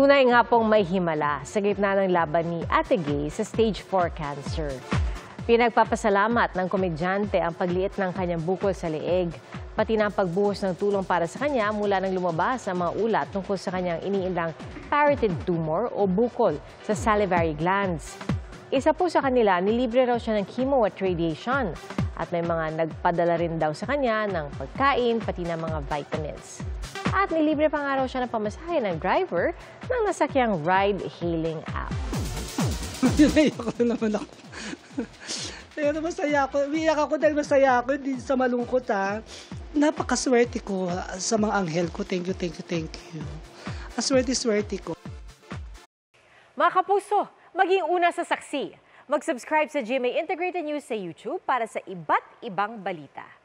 Tunay nga pong may himala sa gitna ng laban ni Ate Gay sa stage 4 cancer. Pinagpapasalamat ng komedyante ang pagliit ng kanyang bukol sa leeg, pati na ang pagbuhos ng tulong para sa kanya mula nang lumabas ang mga ulat tungkol sa kanyang iniindang parotid tumor o bukol sa salivary glands. Isa po sa kanila, nilibre raw siya ng chemo at radiation at may mga nagpadala rin daw sa kanya ng pagkain pati na mga vitamins. At nilibre pa nga raw siya ng pamasahe ng driver ng nasakyang ride-hailing app. Naiyak ko naman ako. Pero masaya ako. Umiyak ako dahil masaya ako. Hindi sa malungkot ha. Napakaswerte ko sa mga anghel ko. Thank you, thank you, thank you. Aswerte-swerte ko. Mga kapuso, maging una sa saksi. Mag-subscribe sa GMA Integrated News sa YouTube para sa iba't ibang balita.